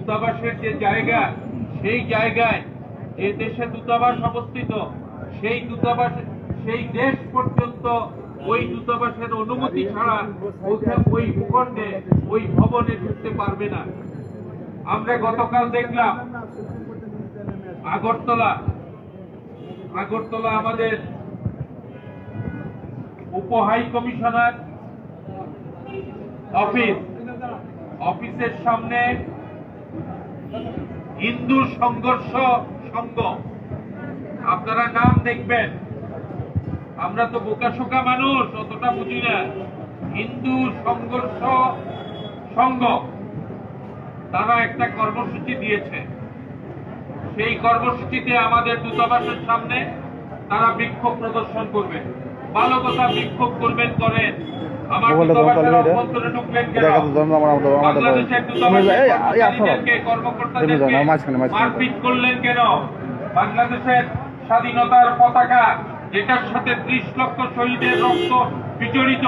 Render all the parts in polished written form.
দূতাবাসের যে জায়গা, সেই জায়গায় যে দেশে দূতাবাস অবস্থিত, সেই দূতাবাস সেই দেশ পর্যন্ত ওই দূতাবাসের অনুমতি ছাড়া ওই ভূখণ্ডে ওই ভবনে ঢুকতে পারবে না। আমরা গতকাল দেখলাম আগরতলা আমাদের উপ হাই কমিশনার অফিসের সামনে হিন্দু সংঘর্ষ সংঘ, আপনারা নাম দেখবেন, আমরা তো বোকাশোকা মানুষ, অতটা বুঝি না। হিন্দু সংঘর্ষ সংঘ তারা একটা কর্মসূচি দিয়েছে। সেই কর্মসূচিতে আমাদের দূতাবাসের সামনে তারা বিক্ষোভ প্রদর্শন করবে। ভালো কথা, বিক্ষোভ করবেন, করেন। আমার দূতাবাসের অভ্যন্তরে ঢুকলেন কেন? বাংলাদেশের দূতাবাসের কর্মকর্তাদেরকে মারপিট করলেন কেন? বাংলাদেশের স্বাধীনতার পতাকা, যেটার সাথে 30 লক্ষ শহীদের রক্ত বিজড়িত,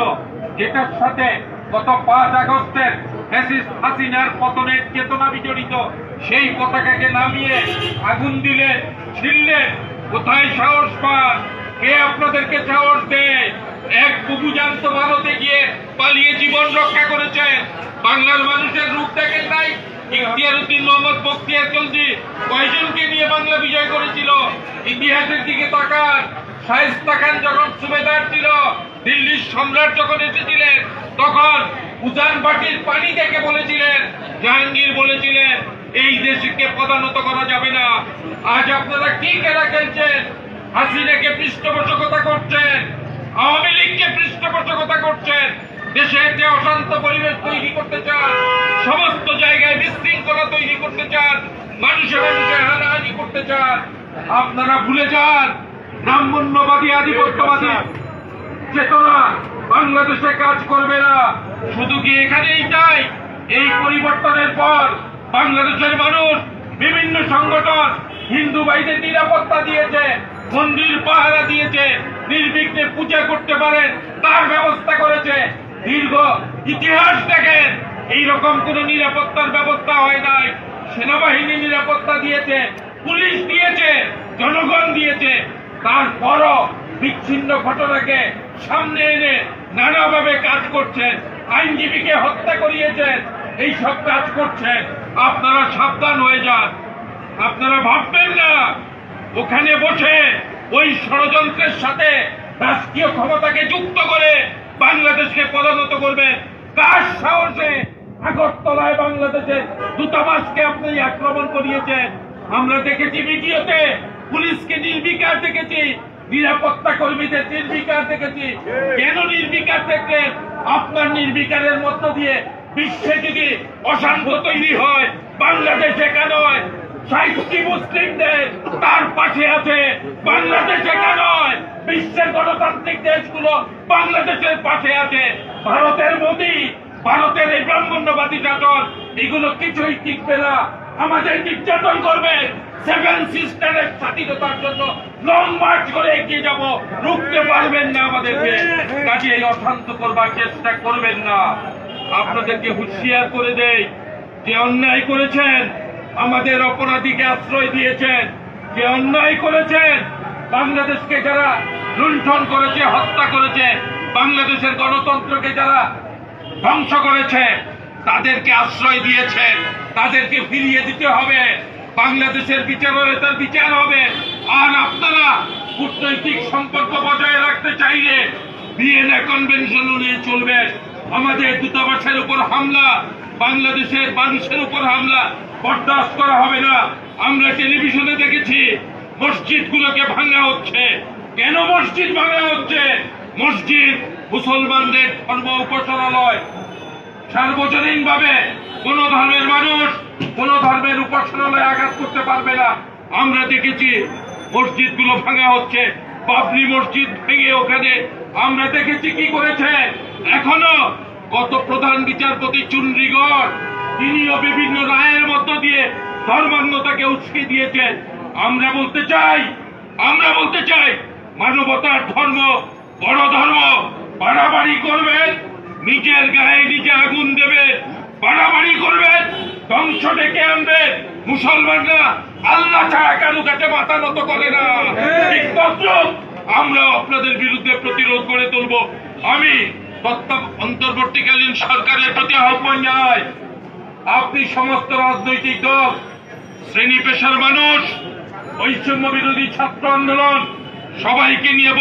যেটার সাথে গত 5 আগস্টের ফ্যাসিস্ট হাসিনার পতনের চেতনা বিজড়িত, সেই পতাকাকে নামিয়ে আগুন দিলেন, ছিললেন। কোথায় সাহস পান? কে আপনাদেরকে সাহস দেয়? এক বুবুজান্ত ভারতে গিয়ে পালিয়ে জীবন রক্ষা করেছেন। বাংলার মানুষের রূপ দেখেন নাই? ইখতিয়ার উদ্দিন মোহাম্মদ বখতিয়ার খলজি কয়জনকে নিয়ে বাংলা বিজয় করেছিল? ইতিহাসের দিকে তাকান। শায়েস্তা খান যখন সুবেদার ছিল, দিল্লির সম্রাট যখন এসেছিলেন, তখন উজান বাটির পানি দেখে বলেছিলেন, জাহাঙ্গীর বলেছিলেন এই দেশকে পদানত করা যাবে না। আজ আপনারা কি খেলা খেলছেন? হাসিনাকে পৃষ্ঠপোষকতা করছেন, আওয়ামী লীগকে পৃষ্ঠপোষকতা করছেন, দেশের যে অশান্ত পরিবেশ তৈরি করতে চান, সমস্ত জায়গায় বিশৃঙ্খলা তৈরি করতে চান, মানুষে মানুষে হানাহানি করতে চান। আপনারা ভুলে যান, ব্রাহ্মণ্যবাদী আধিপত্যবাদী চেতনা বাংলাদেশে কাজ করবে না। শুধু কি এখানেই চাই? এই পরিবর্তনের পর বাংলাদেশের মানুষ বিভিন্ন সংগঠন হিন্দু ভাইদের নিরাপত্তা দিয়েছে, মন্দির পাহারা দিয়েছে, নির্বিঘ্নে পূজা করতে পারেন তার ব্যবস্থা করেছে। দীর্ঘ ইতিহাস দেখেন, এইরকম কোন নিরাপত্তার ব্যবস্থা হয় নাই। সেনাবাহিনী নিরাপত্তা দিয়েছে, পুলিশ দিয়েছে, জনগণ দিয়েছে। তারপরও বিচ্ছিন্ন ঘটনাকে সামনে এনে নানাভাবে কাজ করছেন, আইনজীবীকে হত্যা করিয়েছেন, এইসব কাজ করছেন। আপনারা সাবধান হয়ে যান। আপনারা ভাববেন না ওখানে বসে ওই ষড়যন্ত্রের সাথে রাষ্ট্রীয় ক্ষমতাকে যুক্ত করে বাংলাদেশকে পদানত করবেন। কার সাহসে আগরতলায় বাংলাদেশের দূতাবাসকে আপনি আক্রমণ করিয়েছেন? আমরা দেখেছি ভিডিওতে, পুলিশকে নির্বিকার দেখেছি, নিরাপত্তা কর্মীদের নির্বিকার দেখেছি। কেন নির্বিকার দেখলেন? আপনার নির্বিকারের মধ্য দিয়ে বিশ্বে যদি অশান্ত তৈরি হয়, বাংলাদেশে কেন হয়? 60 মুসলিমদের তার পাশে আছে, বাংলাদেশে কেন হয়? বিশ্বের গণতান্ত্রিক দেশগুলো বাংলাদেশের পাশে আছে। ভারতের মোদী, ভারতের এই ব্রাহ্মণ্যবাদী শাসন, এগুলো কিছুই টিকবে না। আমাদের নির্যাতন করবে। 7 সিস্টারের স্বাধীনতার জন্য লং মার্চ করে এগিয়ে যাব, রুখতে পারবেন না আমাদেরকে। কাজে এই অশান্ত করবার চেষ্টা করবেন না। আপনাদেরকে হুঁশিয়ার করে দেই, যে অন্যায় করেছেন, আমাদের অপরাধীকে আশ্রয় দিয়েছেন, যে অন্যায় করেছেন, বাংলাদেশকে যারা লুণ্ঠন করেছে, হত্যা করেছে, বাংলাদেশের গণতন্ত্রকে যারা ধ্বংস করেছে, তাদেরকে আশ্রয় দিয়েছেন, তাদেরকে ফিরিয়ে দিতে হবে। বাংলাদেশের বিচারের বিচার হবে। আর আপনারা কূটনৈতিক সম্পর্ক বজায় রাখতে চাইলে ভিয়েনা কনভেনশন নিয়ে চলবেন। আমাদের দূতাবাসের উপর হামলা, বাংলাদেশের মানুষের উপর হামলা বরদাস্ত করা হবে না। আমরা টেলিভিশনে দেখেছি মসজিদগুলোকে ভাঙা হচ্ছে। কেন মসজিদ ভাঙা হচ্ছে? মসজিদ মুসলমানদের ধর্ম উপাসনালয়। সার্বজনীন ভাবে কোন ধর্মের মানুষ কোন ধর্মের উপাসনালয়ে আঘাত করতে পারবে না। আমরা দেখেছি মসজিদগুলো ভাঙা হচ্ছে। বাবরি মসজিদ ভেঙে ওখানে আমরা দেখেছি কি করেছে। এখনো গত প্রধান বিচারপতি চুন্দ্রিগড়, তিনিও বিভিন্ন রায়ের মধ্য দিয়ে ধর্মান্ধতাকে উস্কে দিয়েছেন। আমরা বলতে চাই মানবতার ধর্ম বড় ধর্ম। বাড়াবাড়ি করবেন, নিজের গায়ে নিজে আগুন দেবে, বাড়াবাড়ি করবেন, ধ্বংস ডেকে আনবে। মুসলমানরা আল্লাহ ছাড়া কারো কাছে মাথা নত করে না। ঠিক তদ্রুপ আমরা আপনাদের বিরুদ্ধে প্রতিরোধ গড়ে তুলব। আমি অন্তর্বর্তীকালীন সরকারের প্রতি আহ্বান জানাই, আপনি সমস্ত রাজনৈতিক দল, শ্রেণী পেশার মানুষ, বৈষম্য বিরোধী ছাত্র আন্দোলন সবাইকে নিয়ে